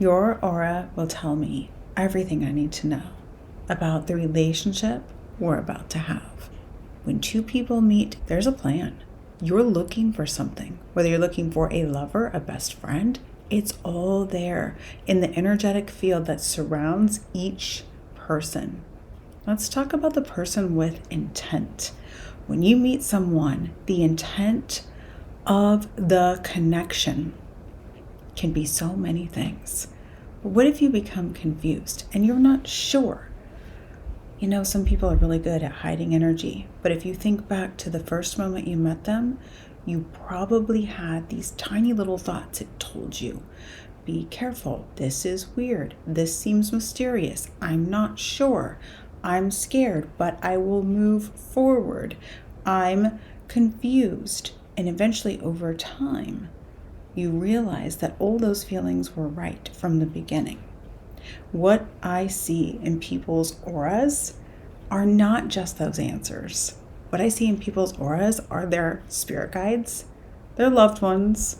Your aura will tell me everything I need to know about the relationship we're about to have. When two people meet, there's a plan. You're looking for something, whether you're looking for a lover, a best friend, it's all there in the energetic field that surrounds each person. Let's talk about the person with intent. When you meet someone, the intent of the connection can be so many things. But what if you become confused and you're not sure? You know, some people are really good at hiding energy, but if you think back to the first moment you met them, you probably had these tiny little thoughts it told you. Be careful, this is weird, this seems mysterious, I'm not sure, I'm scared, but I will move forward, I'm confused. And eventually over time, you realize that all those feelings were right from the beginning. What I see in people's auras are not just those answers. What I see in people's auras are their spirit guides, their loved ones,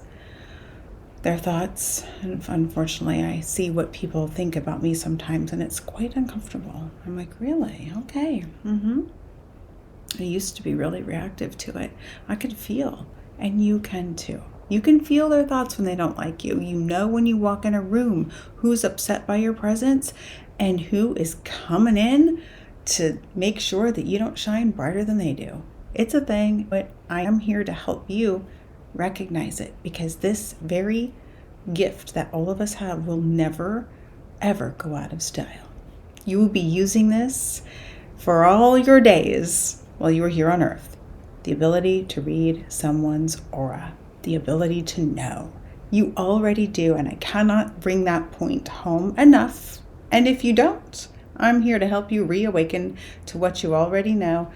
their thoughts. And unfortunately, I see what people think about me sometimes, and it's quite uncomfortable. I'm like, really? Okay. I used to be really reactive to it. I could feel, and you can too. You can feel their thoughts when they don't like you. You know when you walk in a room who's upset by your presence and who is coming in to make sure that you don't shine brighter than they do. It's a thing, but I am here to help you recognize it, because this very gift that all of us have will never, ever go out of style. You will be using this for all your days while you are here on Earth. The ability to read someone's aura. The ability to know. You already do, and I cannot bring that point home enough. And if you don't, I'm here to help you reawaken to what you already know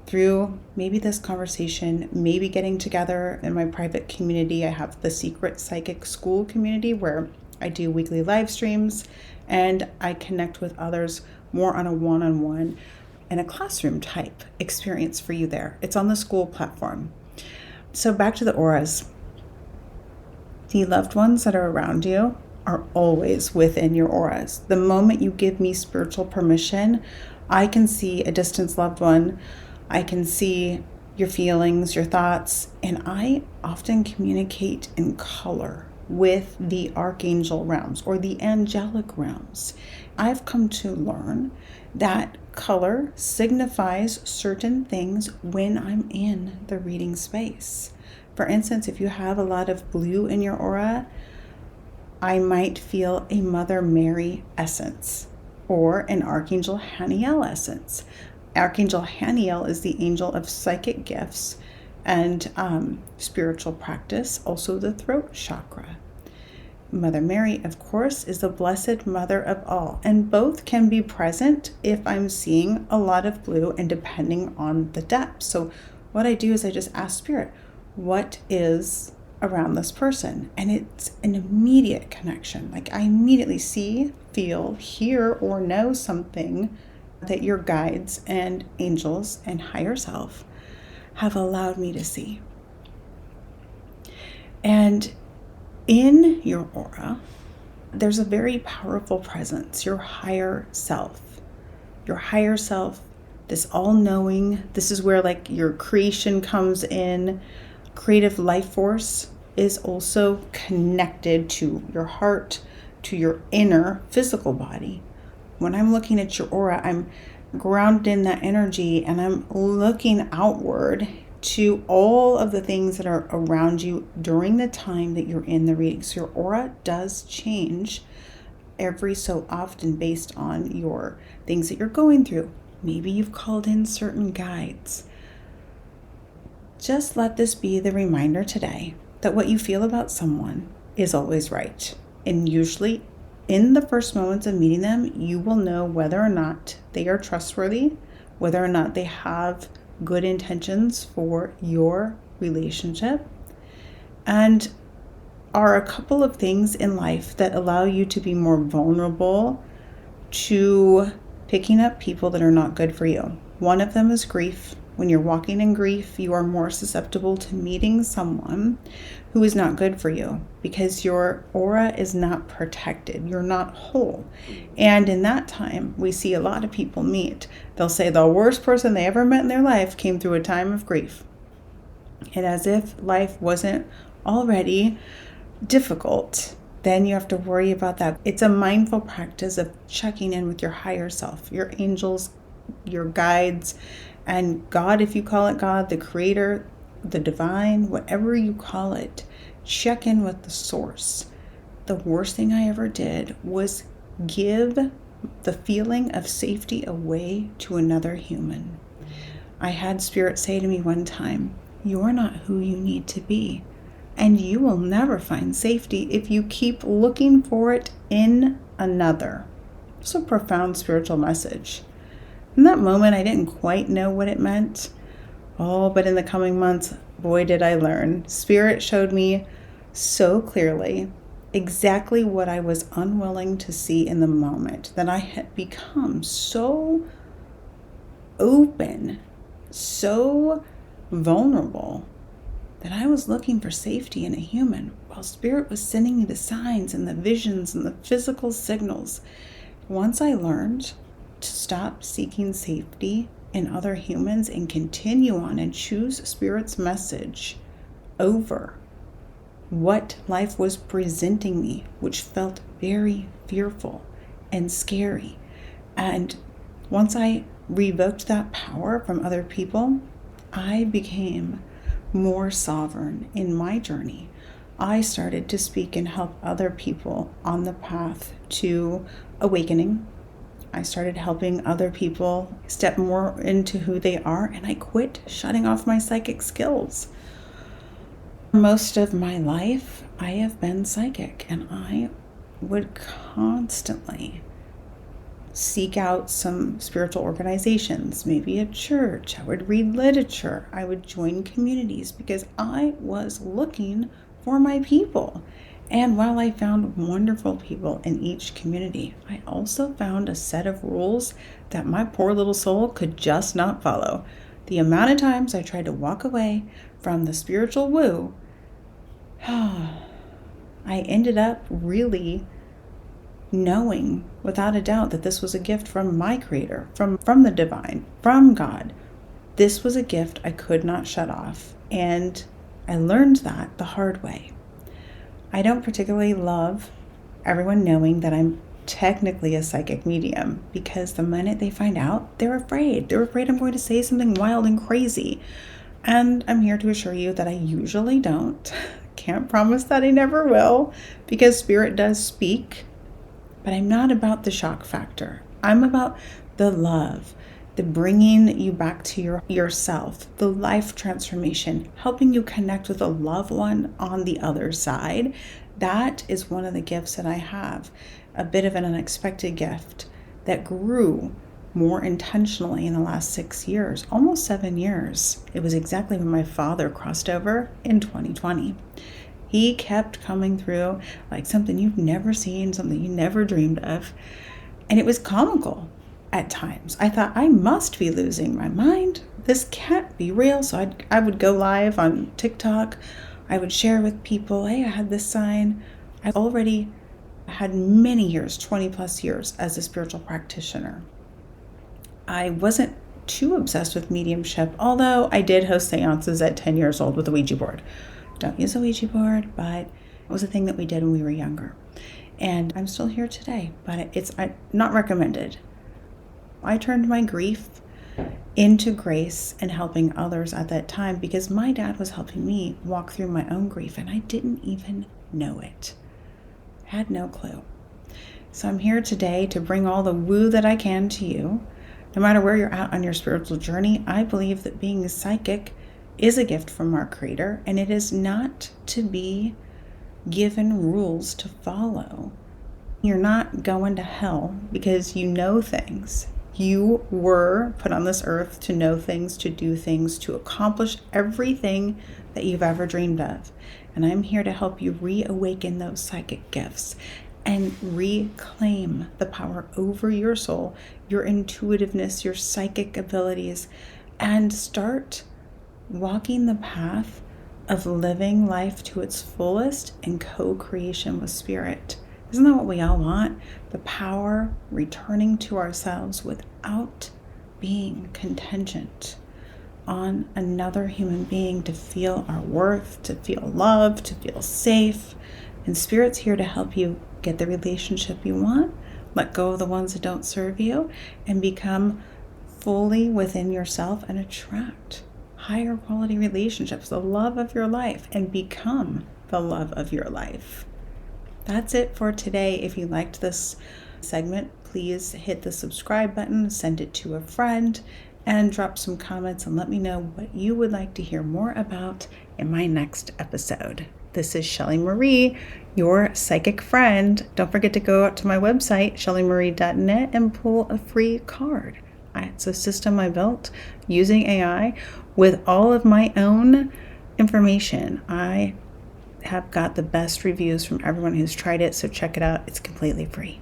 through maybe this conversation, maybe getting together in my private community. I have the Secret Psychic School community where I do weekly live streams and I connect with others more on a one-on-one and a classroom type experience for you there. It's on the school platform. So back to the auras. The loved ones that are around you are always within your auras. The moment you give me spiritual permission, I can see a distant loved one. I can see your feelings, your thoughts, and I often communicate in color with the archangel realms or the angelic realms. I've come to learn that color signifies certain things when I'm in the reading space. For instance, if you have a lot of blue in your aura, I might feel a Mother Mary essence or an Archangel Haniel essence. Archangel Haniel is the angel of psychic gifts and spiritual practice, also the throat chakra. Mother Mary, of course, is the Blessed Mother of all, and both can be present if I'm seeing a lot of blue and depending on the depth. So what I do is I just ask Spirit, what is around this person? And it's an immediate connection. Like I immediately see, feel, hear, or know something that your guides and angels and higher self have allowed me to see. And in your aura, there's a very powerful presence, your higher self. Your higher self, this all-knowing, this is where like your creation comes in. Creative life force is also connected to your heart, to your inner physical body. When I'm looking at your aura, I'm grounded in that energy and I'm looking outward to all of the things that are around you during the time that you're in the reading. So your aura does change every so often based on your things that you're going through. Maybe you've called in certain guides. Just let this be the reminder today that what you feel about someone is always right. And usually in the first moments of meeting them, you will know whether or not they are trustworthy, whether or not they have good intentions for your relationship, and are a couple of things in life that allow you to be more vulnerable to picking up people that are not good for you. One of them is grief, When you're walking in grief, you are more susceptible to meeting someone who is not good for you because your aura is not protected. You're not whole. And in that time, we see a lot of people meet. They'll say the worst person they ever met in their life came through a time of grief. And as if life wasn't already difficult, then you have to worry about that. It's a mindful practice of checking in with your higher self, your angels, your guides, and God, if you call it God, the creator, the divine, whatever you call it. Check in with the source. The worst thing I ever did was give the feeling of safety away to another human. I had Spirit say to me one time, "You're not who you need to be, and you will never find safety if you keep looking for it in another." It's a profound spiritual message. In that moment, I didn't quite know what it meant. Oh, but in the coming months, boy, did I learn. Spirit showed me so clearly exactly what I was unwilling to see in the moment, that I had become so open, so vulnerable, that I was looking for safety in a human, while Spirit was sending me the signs and the visions and the physical signals. Once I learned to stop seeking safety in other humans and continue on and choose Spirit's message over what life was presenting me, which felt very fearful and scary. And once I revoked that power from other people, I became more sovereign in my journey. I started to speak and help other people on the path to awakening. I started helping other people step more into who they are, and I quit shutting off my psychic skills. Most of my life, I have been psychic, and I would constantly seek out some spiritual organizations, maybe a church. I would read literature. I would join communities because I was looking for my people. And while I found wonderful people in each community, I also found a set of rules that my poor little soul could just not follow. The amount of times I tried to walk away from the spiritual woo, I ended up really knowing without a doubt that this was a gift from my creator, from the divine, from God. This was a gift I could not shut off. And I learned that the hard way. I don't particularly love everyone knowing that I'm technically a psychic medium, because the minute they find out, they're afraid. They're afraid I'm going to say something wild and crazy. And I'm here to assure you that I usually don't. Can't promise that I never will, because Spirit does speak. But I'm not about the shock factor. I'm about the love, the bringing you back to yourself, the life transformation, helping you connect with a loved one on the other side. That is one of the gifts that I have, a bit of an unexpected gift that grew more intentionally in the last 6 years, almost 7 years. It was exactly when my father crossed over in 2020. He kept coming through like something you've never seen, something you never dreamed of. And it was comical at times. I thought, I must be losing my mind. This can't be real. So I would go live on TikTok. I would share with people, hey, I had this sign. I already had many years, 20 plus years as a spiritual practitioner. I wasn't too obsessed with mediumship, although I did host seances at 10 years old with a Ouija board. Don't use a Ouija board, but it was a thing that we did when we were younger. And I'm still here today, but it's not recommended. I turned my grief into grace and helping others at that time because my dad was helping me walk through my own grief, and I didn't even know it. Had no clue. So I'm here today to bring all the woo that I can to you. No matter where you're at on your spiritual journey, I believe that being psychic is a gift from our Creator, and it is not to be given rules to follow. You're not going to hell because you know things. You were put on this earth to know things, to do things, to accomplish everything that you've ever dreamed of. And I'm here to help you reawaken those psychic gifts and reclaim the power over your soul, your intuitiveness, your psychic abilities, and start walking the path of living life to its fullest in co-creation with Spirit. Isn't that what we all want? The power returning to ourselves without being contingent on another human being, to feel our worth, to feel loved, to feel safe. And Spirit's here to help you get the relationship you want, let go of the ones that don't serve you, and become fully within yourself and attract higher quality relationships, the love of your life, and become the love of your life. That's it for today. If you liked this segment, please hit the subscribe button, send it to a friend, and drop some comments and let me know what you would like to hear more about in my next episode. This is Shelly Marie, your psychic friend. Don't forget to go out to my website, shellymarie.net, and pull a free card. It's a system I built using AI with all of my own information. I have got the best reviews from everyone who's tried it, so check it out. It's completely free.